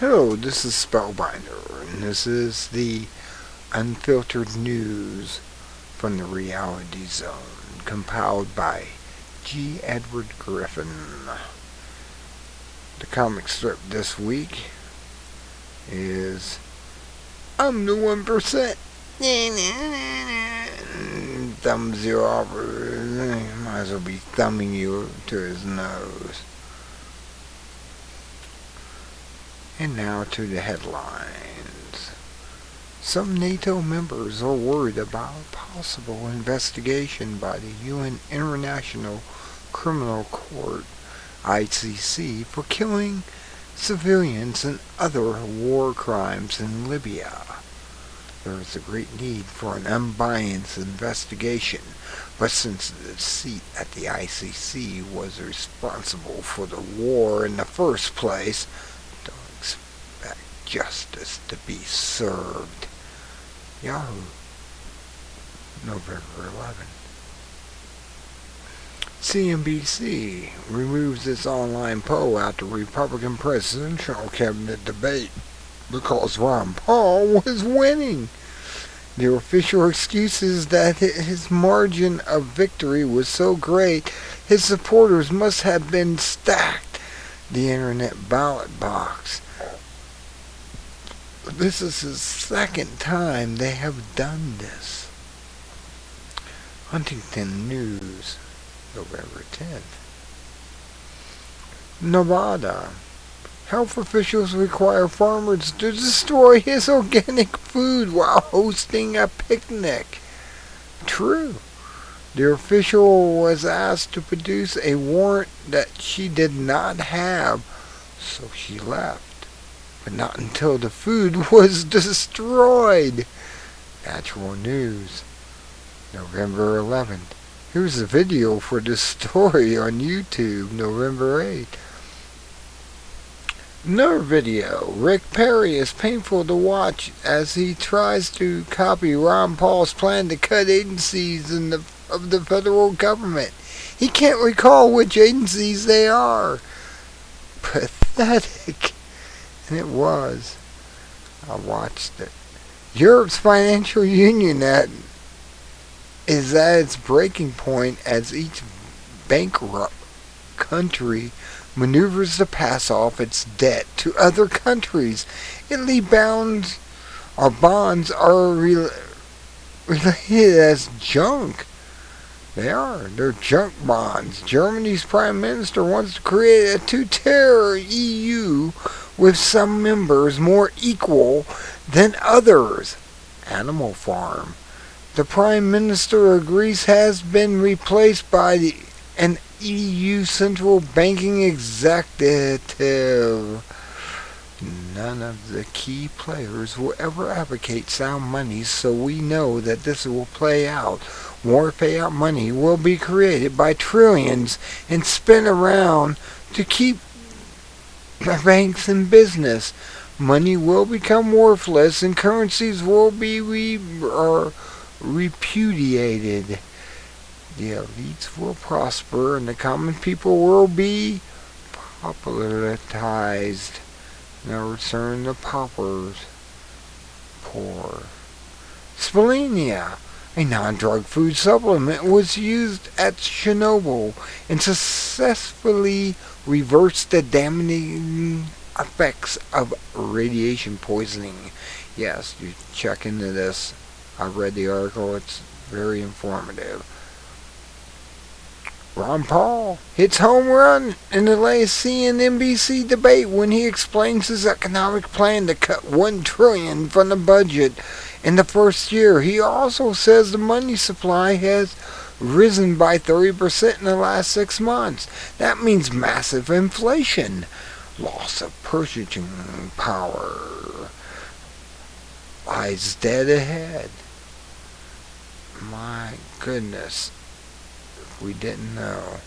Hello, this is Spellbinder, and this is the Unfiltered News from the Reality Zone, compiled by g.edward Griffin. The comic strip this week is I'm the 1%. Thumbs you off. Might as well be thumbing you to his nose. And now to the headlines. Some NATO members are worried about a possible investigation by the UN International Criminal Court, ICC, for killing civilians and other war crimes in Libya. There is a great need for an unbiased investigation, but since the seat at the ICC was responsible for the war in the first place, don't expect justice to be served. Yahoo, November 11th. CNBC removes its online poll after Republican presidential cabinet debate because Ron Paul was winning. The official excuse is that his margin of victory was so great, his supporters must have been stacked the internet ballot box. This is the second time they have done this. Huntington News, November 10th. Nevada. Health officials require farmers to destroy his organic food while hosting a picnic. True. The official was asked to produce a warrant that she did not have, so she left. But not until the food was destroyed. Natural News, November 11th. Here's a video for this story on YouTube, November 8th. Another video. Rick Perry is painful to watch as he tries to copy Ron Paul's plan to cut agencies of the federal government. He can't recall which agencies they are. Pathetic. And it was. I watched it. Europe's financial union is at its breaking point as each bankrupt country maneuvers to pass off its debt to other countries. Italy bonds are related as junk. They're junk bonds. Germany's prime minister wants to create a two-tier EU with some members more equal than others. Animal Farm. The prime minister of Greece has been replaced by an EU central banking executive. None of the key players will ever advocate sound money, so we know that this will play out. More payout money will be created by trillions and spent around to keep banks in business. Money will become worthless and currencies will be repudiated. The elites will prosper and the common people will be popularized. Now return the paupers. Poor. Spirulina, a non-drug food supplement, was used at Chernobyl and successfully reversed the damaging effects of radiation poisoning. Yes, you check into this. I read the article. It's very informative. Ron Paul hits home run in the latest CNBC debate when he explains his economic plan to cut $1 trillion from the budget in the first year. He also says the money supply has risen by 30% in the last 6 months. That means massive inflation, loss of purchasing power lies dead ahead. My goodness. We didn't know.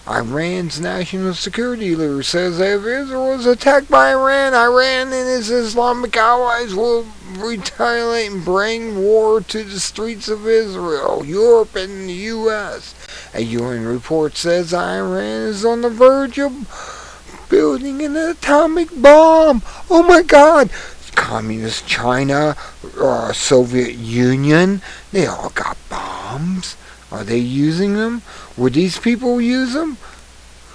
Iran's national security leader says that if Israel is attacked by Iran and its Islamic allies will retaliate and bring war to the streets of Israel, Europe, and the U.S. A UN report says Iran is on the verge of building an atomic bomb. Oh my God! Communist China, Soviet Union, they all got bombs. Are they using them? Would these people use them?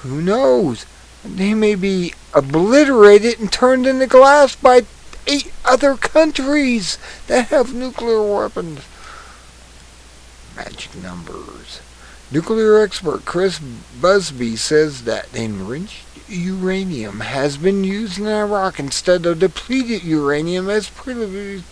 Who knows? They may be obliterated and turned into glass by 8 other countries that have nuclear weapons. Magic numbers. Nuclear expert Chris Busby says that enriched uranium has been used in Iraq instead of depleted uranium as previously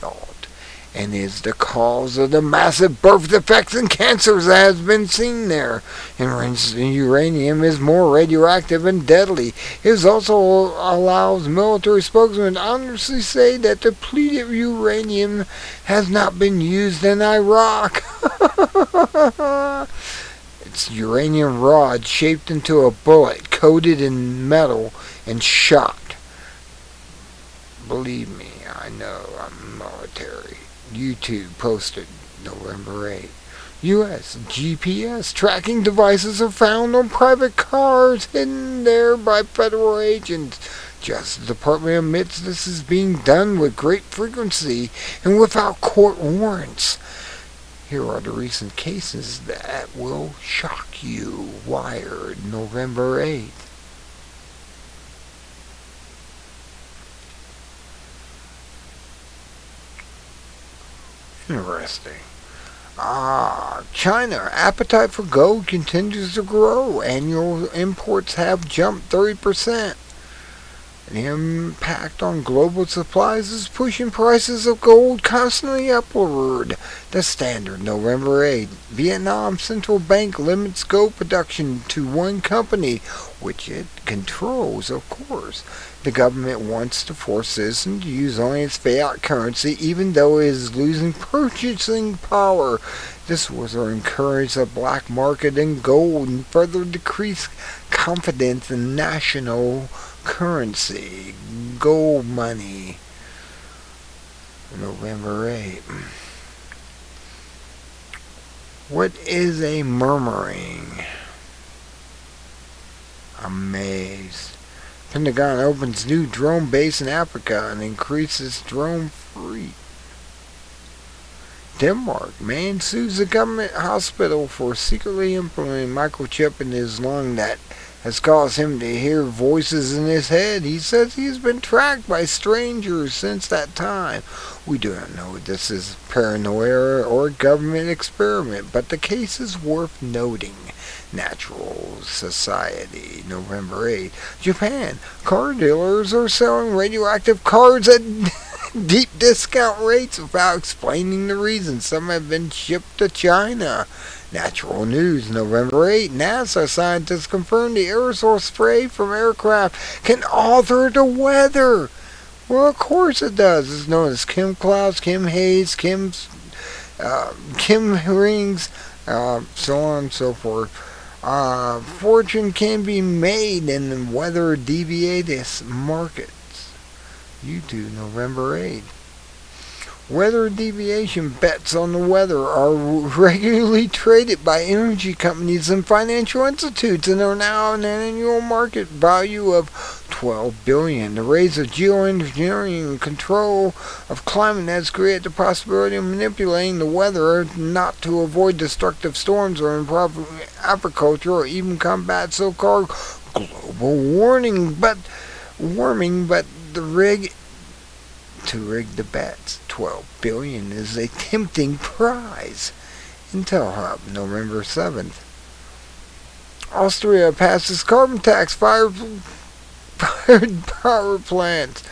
thought, and is the cause of the massive birth defects and cancers that has been seen there. Enriched uranium is more radioactive and deadly. It also allows military spokesmen to honestly say that depleted uranium has not been used in Iraq. It's uranium rod shaped into a bullet, coated in metal, and shot. Believe me, I know I'm military. YouTube posted November 8th. U.S. GPS tracking devices are found on private cars hidden there by federal agents. Justice Department admits this is being done with great frequency and without court warrants. Here are the recent cases that will shock you. Wired, November 8th. Interesting. China. Appetite for gold continues to grow. Annual imports have jumped 30%. The impact on global supplies is pushing prices of gold constantly upward. The Standard, November 8th. Vietnam Central Bank limits gold production to one company, which it controls, of course. The government wants to force citizens to use only its fiat currency, even though it is losing purchasing power. This will encourage the black market in gold and further decrease confidence in national currency. Gold money. November 8th. What is a murmuring? Amazed. Pentagon opens new drone base in Africa and increases drone fleet. Denmark. Man sues a government hospital for secretly implanting microchip in his lung that has caused him to hear voices in his head. He says he has been tracked by strangers since that time. We do not know if this is paranoia or a government experiment, but the case is worth noting. Natural Society, November 8th. Japan. Car dealers are selling radioactive cars at deep discount rates without explaining the reason. Some have been shipped to China. Natural News, November 8th. NASA scientists confirm the aerosol spray from aircraft can alter the weather. Well, of course it does. It's known as Kim Clouds, Kim Haze, Kim Rings, so on and so forth. Fortune can be made in weather deviated markets. YouTube, November 8th. Weather deviation bets on the weather are regularly traded by energy companies and financial institutes and are now an annual market value of $12 billion. The rise of geoengineering and control of climate has created the possibility of manipulating the weather not to avoid destructive storms or improve agriculture or even combat so-called global warming, but to rig the bets. $12 billion is a tempting prize. Intel Hub, November 7th. Austria passes carbon tax fired power plants.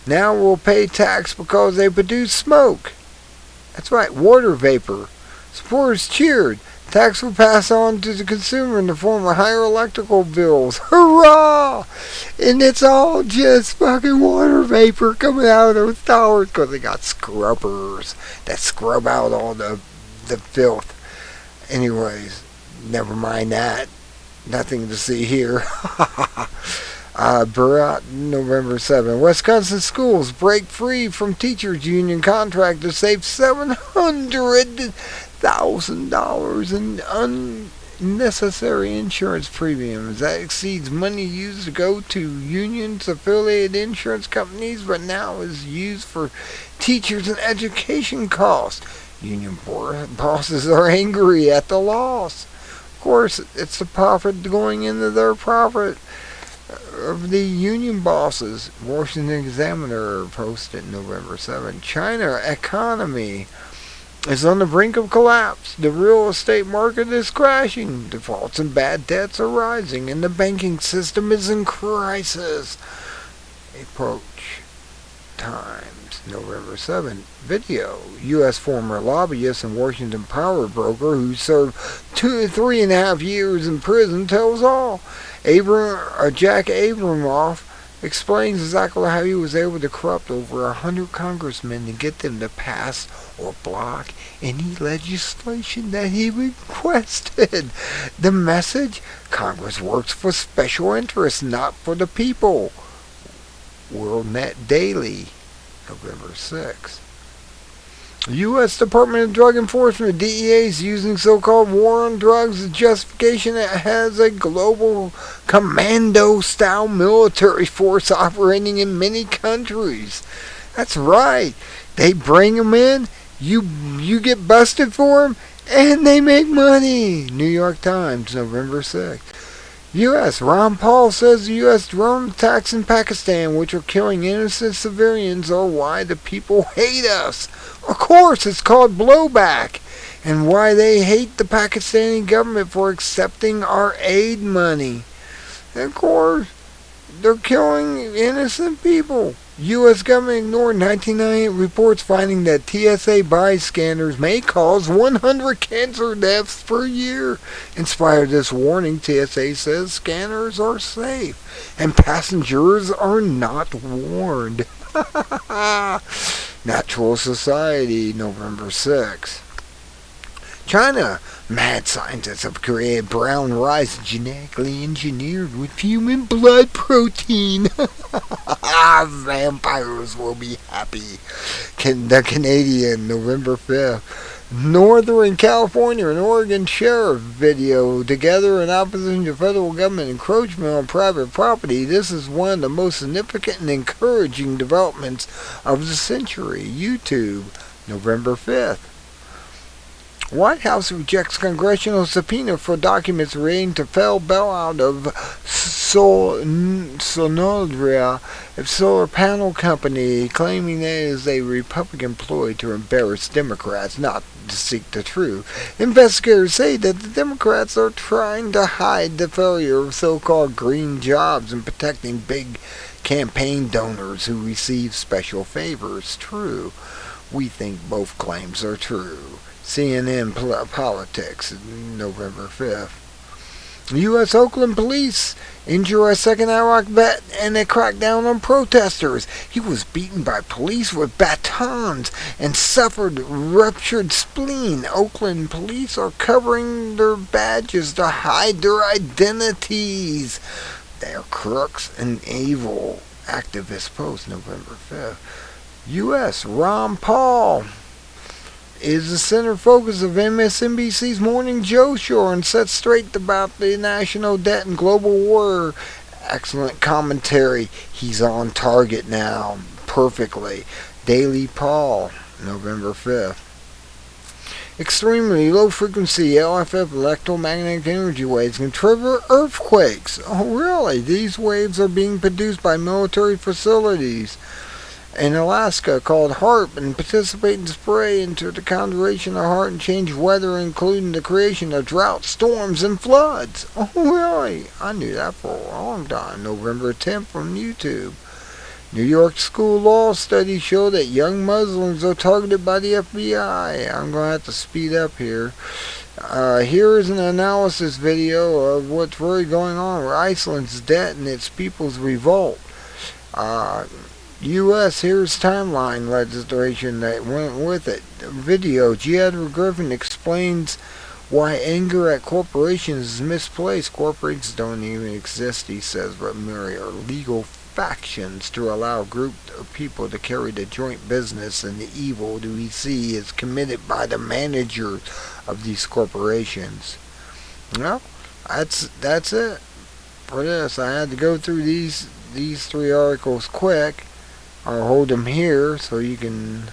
Now will pay tax because they produce smoke. That's right, water vapor. Supporters cheered. Tax will pass on to the consumer in the form of higher electrical bills. Hurrah! And it's all just fucking water vapor coming out of those towers because they got scrubbers that scrub out all the filth. Anyways, never mind that. Nothing to see here. Barat, November 7th. Wisconsin schools break free from teachers' union contract to save $700,000 unnecessary insurance premiums that exceeds money used to go to unions, affiliated insurance companies, but now is used for teachers and education costs. Union bosses are angry at the loss. Of course, it's the profit going into their profit of the union bosses. Washington Examiner posted November 7. China economy is on the brink of collapse. The real estate market is crashing. Defaults and bad debts are rising, and the banking system is in crisis. Approach Times, November 7. Video. U.S. former lobbyist and Washington power broker who served 3.5 years in prison tells all. Jack Abramoff explains exactly how he was able to corrupt over 100 congressmen to get them to pass or block any legislation that he requested. The message? Congress works for special interests, not for the people. WorldNet Daily, November 6. U.S. Department of Drug Enforcement, DEA, is using so-called war on drugs as justification. It has a global commando-style military force operating in many countries. That's right. They bring them in, you get busted for them, and they make money. New York Times, November 6. U.S. Ron Paul says the U.S. drone attacks in Pakistan, which are killing innocent civilians, are why the people hate us. Of course, it's called blowback, and why they hate the Pakistani government for accepting our aid money. And of course, they're killing innocent people. U.S. government ignored 1998 reports finding that TSA body scanners may cause 100 cancer deaths per year. In spite of this warning, TSA says scanners are safe and passengers are not warned. Natural Society, November 6. China. Mad scientists have created brown rice genetically engineered with human blood protein. Vampires will be happy. The Canadian, November 5th. Northern California and Oregon sheriff video together in opposition to federal government encroachment on private property. This is one of the most significant and encouraging developments of the century. YouTube, November 5th. White House rejects congressional subpoena for documents relating to failed bailout of Sonodria, a solar panel company, claiming that it is a Republican ploy to embarrass Democrats, not to seek the truth. Investigators say that the Democrats are trying to hide the failure of so-called green jobs and protecting big campaign donors who receive special favors. True. We think both claims are true. CNN Politics, November 5th. U.S. Oakland police injure a second Iraq vet and they crack down on protesters. He was beaten by police with batons and suffered ruptured spleen. Oakland police are covering their badges to hide their identities. They are crooks and evil. Activist Post, November 5th. U.S. Ron Paul is the center focus of MSNBC's Morning Joe show and sets straight about the national debt and global war. Excellent commentary. He's on target now. Perfectly. Daily Paul, November 5th. Extremely low frequency LFF electromagnetic energy waves can trigger earthquakes. Oh really? These waves are being produced by military facilities in Alaska called HARP and participate in spray into the conjuration of heart and change weather, including the creation of drought, storms, and floods. Oh, really? I knew that for a long time. November 10th from YouTube. New York school law studies show that young Muslims are targeted by the FBI. I'm going to have to speed up here. Here is an analysis video of what's really going on with Iceland's debt and its people's revolt. U.S. here's timeline legislation that went with it. Video. G.edward Griffin explains why anger at corporations is misplaced. Corporations don't even exist, he says, but merely are legal factions to allow a group of people to carry the joint business, and the evil do we see is committed by the managers of these corporations. Well, that's it for this. I had to go through these three articles quick. I'll hold them here so you can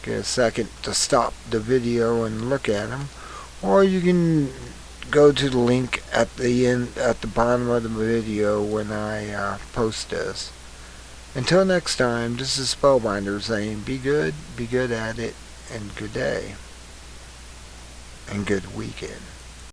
get a second to stop the video and look at them, or you can go to the link at the end, at the bottom of the video when I post this. Until next time, this is Spellbinder saying be good at it, and good day, and good weekend.